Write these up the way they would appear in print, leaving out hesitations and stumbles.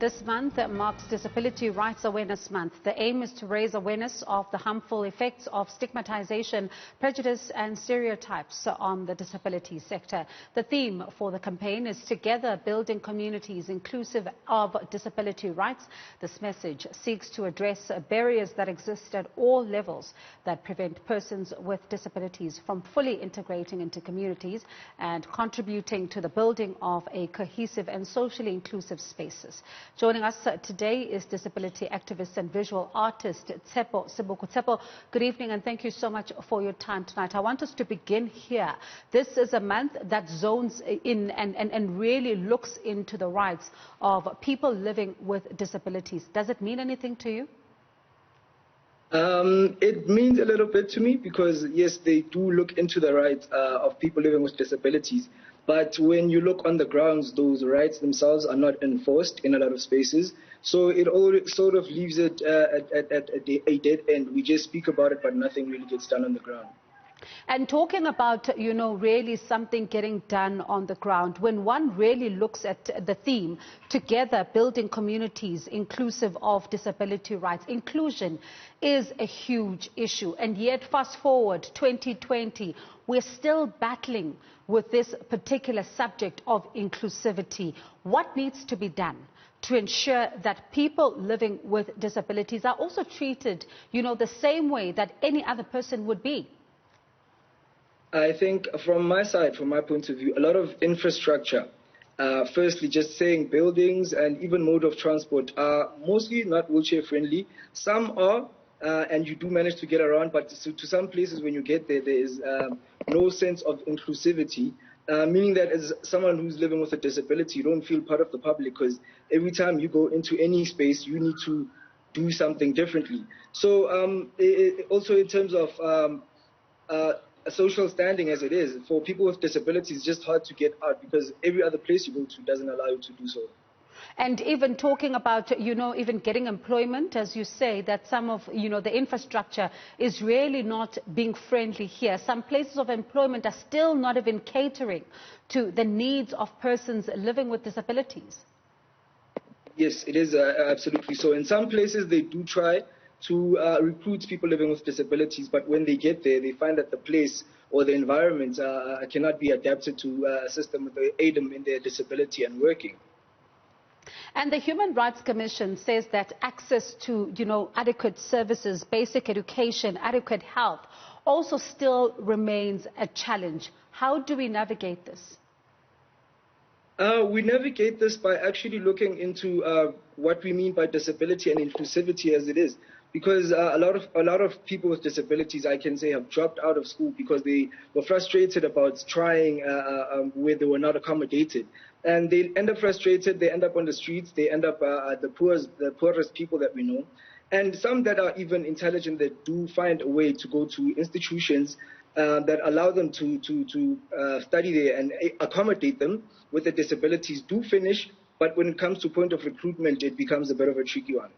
This month marks Disability Rights Awareness Month. The aim is to raise awareness of the harmful effects of stigmatization, prejudice and stereotypes on the disability sector. The theme for the campaign is Together Building Communities Inclusive of Disability Rights. This message seeks to address barriers that exist at all levels that prevent persons with disabilities from fully integrating into communities and contributing to the building of a cohesive and socially inclusive spaces. Joining us today is disability activist and visual artist Tshepo Seboko. Tshepo, good evening and thank you so much for your time tonight. I want us to begin here. This is a month that zones in and really looks into the rights of people living with disabilities. Does it mean anything to you? It means a little bit to me because, yes, they do look into the rights of people living with disabilities. But when you look on the grounds, those rights themselves are not enforced in a lot of spaces. So it all sort of leaves it at a dead end. We just speak about it, but nothing really gets done on the ground. And talking about, really something getting done on the ground, when one really looks at the theme, Together Building Communities Inclusive of Disability Rights, inclusion is a huge issue. And yet, fast forward 2020, we're still battling with this particular subject of inclusivity. What needs to be done to ensure that people living with disabilities are also treated, the same way that any other person would be? I think from my side, from my point of view, a lot of infrastructure, firstly just saying buildings and even mode of transport are mostly not wheelchair friendly. Some are, and you do manage to get around, but to some places when you get there, there is no sense of inclusivity, meaning that as someone who's living with a disability, you don't feel part of the public because every time you go into any space, you need to do something differently. So also in terms of a social standing as it is, for people with disabilities, it's just hard to get out because every other place you go to doesn't allow you to do so. And even talking about, even getting employment, as you say, that some of, the infrastructure is really not being friendly here. Some places of employment are still not even catering to the needs of persons living with disabilities. Yes, it is absolutely so. In some places, they do try to recruit people living with disabilities, but when they get there, they find that the place or the environment cannot be adapted to a system that aid them in their disability and working. And the Human Rights Commission says that access to, adequate services, basic education, adequate health also still remains a challenge. How do we navigate this? We navigate this by actually looking into what we mean by disability and inclusivity as it is. Because a lot of people with disabilities, I can say, have dropped out of school because they were frustrated about trying where they were not accommodated. And they end up frustrated, they end up on the streets, they end up the poorest people that we know. And some that are even intelligent that do find a way to go to institutions that allow them to study there and accommodate them with the disabilities do finish. But when it comes to point of recruitment, it becomes a bit of a tricky one.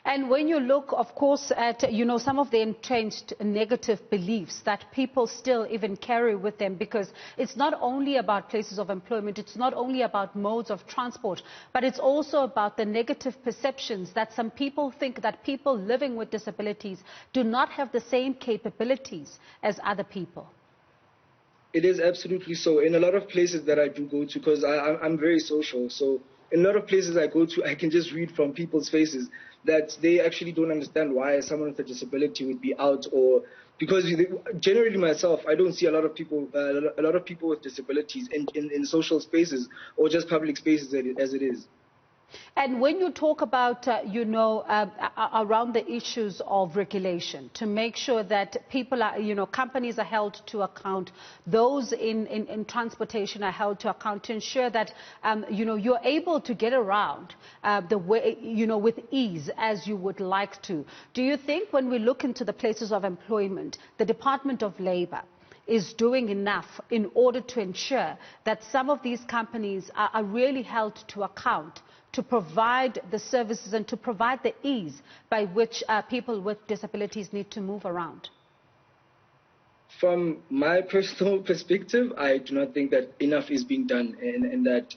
And when you look, of course, at, some of the entrenched negative beliefs that people still even carry with them, because it's not only about places of employment, it's not only about modes of transport, but it's also about the negative perceptions that some people think that people living with disabilities do not have the same capabilities as other people. It is absolutely so. In a lot of places that I do go to, because I'm very social, so in a lot of places I go to, I can just read from people's faces that they actually don't understand why someone with a disability would be out, or because generally myself, I don't see a lot of people with disabilities in social spaces or just public spaces as it is. And when you talk about, around the issues of regulation, to make sure that people are, companies are held to account, those in transportation are held to account, to ensure that, you're able to get around the way, with ease as you would like to. Do you think when we look into the places of employment, the Department of Labour is doing enough in order to ensure that some of these companies are really held to account to provide the services and to provide the ease by which people with disabilities need to move around? From my personal perspective, I do not think that enough is being done, and that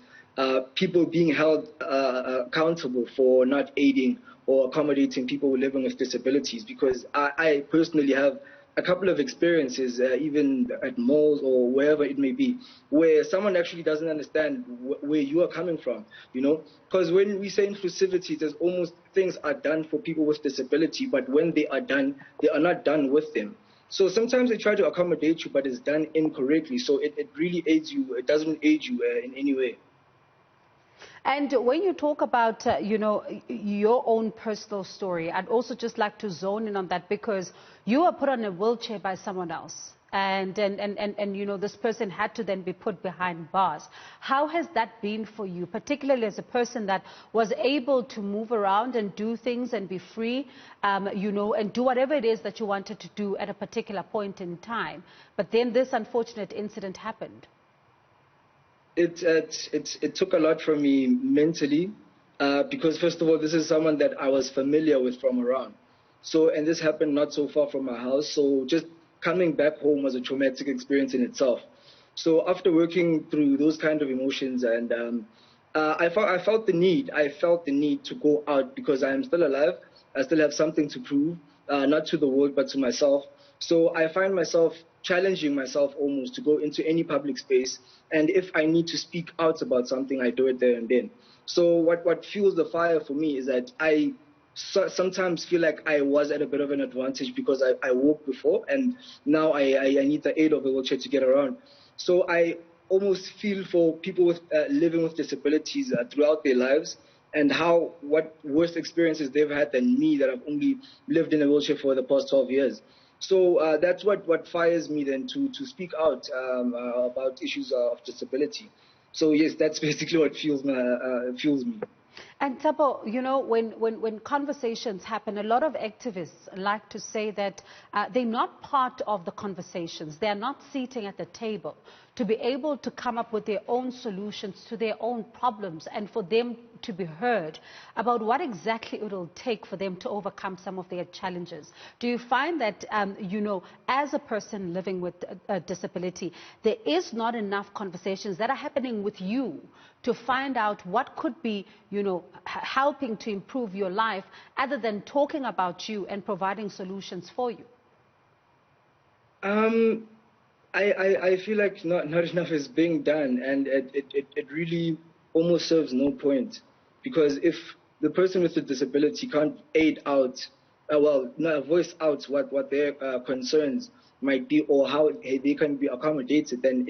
people being held accountable for not aiding or accommodating people living with disabilities. Because I personally have a couple of experiences, even at malls or wherever it may be, where someone actually doesn't understand where you are coming from, you know? Because when we say inclusivity, there's almost things are done for people with disability, but when they are done, they are not done with them. So sometimes they try to accommodate you, but it's done incorrectly. So it really aids you. It doesn't aid you in any way. And when you talk about, your own personal story, I'd also just like to zone in on that, because you were put on a wheelchair by someone else. And this person had to then be put behind bars. How has that been for you, particularly as a person that was able to move around and do things and be free, and do whatever it is that you wanted to do at a particular point in time? But then this unfortunate incident happened. It took a lot from me mentally, because first of all, this is someone that I was familiar with from around. So, and this happened not so far from my house. So just coming back home was a traumatic experience in itself. So after working through those kind of emotions, and I felt the need to go out, because I am still alive. I still have something to prove, not to the world, but to myself. So I find myself challenging myself almost to go into any public space. And if I need to speak out about something, I do it there and then. So what fuels the fire for me is that I sometimes feel like I was at a bit of an advantage, because I walked before, and now I need the aid of a wheelchair to get around. So I almost feel for people with living with disabilities throughout their lives, and what worse experiences they've had than me, that I've only lived in a wheelchair for the past 12 years. So that's what fires me then to speak out about issues of disability. So yes, that's basically what fuels me. And Tshepo, when conversations happen, a lot of activists like to say that they're not part of the conversations. They're not sitting at the table to be able to come up with their own solutions to their own problems, and for them to be heard about what exactly it will take for them to overcome some of their challenges. Do you find that, as a person living with a disability, there is not enough conversations that are happening with you to find out what could be, helping to improve your life, other than talking about you and providing solutions for you? I feel like not enough is being done, and it really almost serves no point, because if the person with the disability can't aid out, voice out what their concerns might be, or how they can be accommodated, then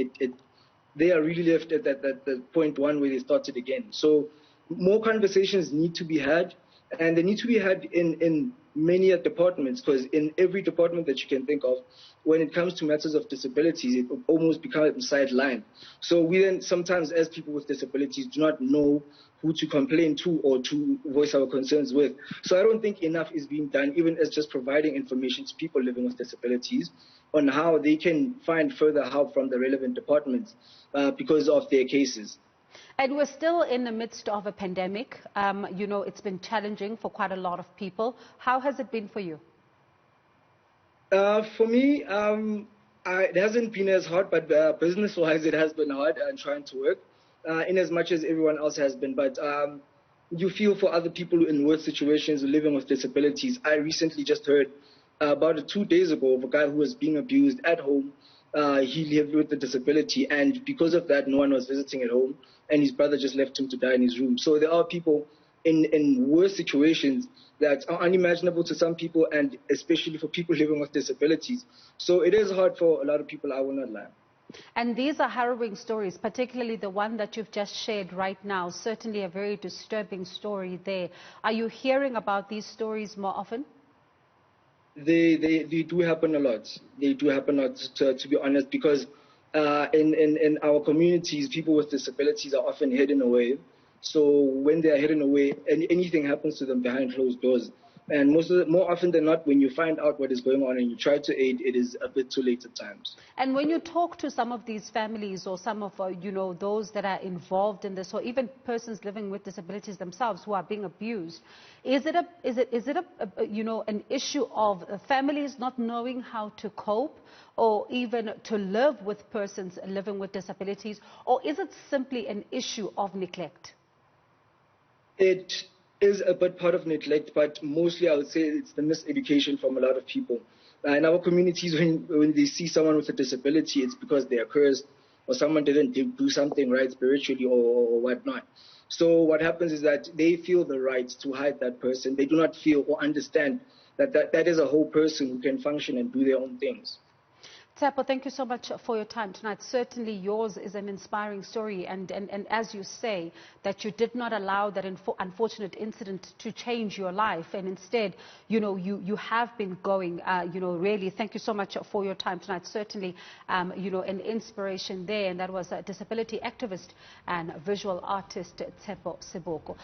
they are really left at the point one where they started again. So more conversations need to be had, and they need to be had in many departments, because in every department that you can think of, when it comes to matters of disabilities, it almost becomes sidelined. So we then sometimes, as people with disabilities, do not know who to complain to or to voice our concerns with. So I don't think enough is being done, even as just providing information to people living with disabilities on how they can find further help from the relevant departments because of their cases. And we're still in the midst of a pandemic. It's been challenging for quite a lot of people. How has it been for you? For me, it hasn't been as hard, but business-wise, it has been hard and trying to work, in as much as everyone else has been. But you feel for other people in worse situations living with disabilities. I recently just heard about 2 days ago of a guy who was being abused at home. He lived with a disability, and because of that, no one was visiting at home, and his brother just left him to die in his room. So there are people in worse situations that are unimaginable to some people, and especially for people living with disabilities. So it is hard for a lot of people, I will not lie. And these are harrowing stories, particularly the one that you've just shared right now. Certainly a very disturbing story there. Are you hearing about these stories more often? They do happen a lot. They do happen a lot, to be honest, because in our communities, people with disabilities are often hidden away. So when they are hidden away, and anything happens to them behind closed doors, And more often than not, when you find out what is going on and you try to aid, it is a bit too late at times. And when you talk to some of these families or some of, those that are involved in this, or even persons living with disabilities themselves who are being abused, is it an issue of families not knowing how to cope or even to live with persons living with disabilities, or is it simply an issue of neglect? It is a bit part of neglect, but mostly I would say it's the miseducation from a lot of people. In our communities, when they see someone with a disability, it's because they are cursed or someone didn't do something right spiritually or whatnot. So what happens is that they feel the right to hide that person. They do not feel or understand that is a whole person who can function and do their own things. Tshepo, thank you so much for your time tonight. Certainly yours is an inspiring story, and as you say, that you did not allow that unfortunate incident to change your life, and instead, you have been going, really, thank you so much for your time tonight. Certainly, an inspiration there, and that was a disability activist and visual artist, Tshepo Seboko.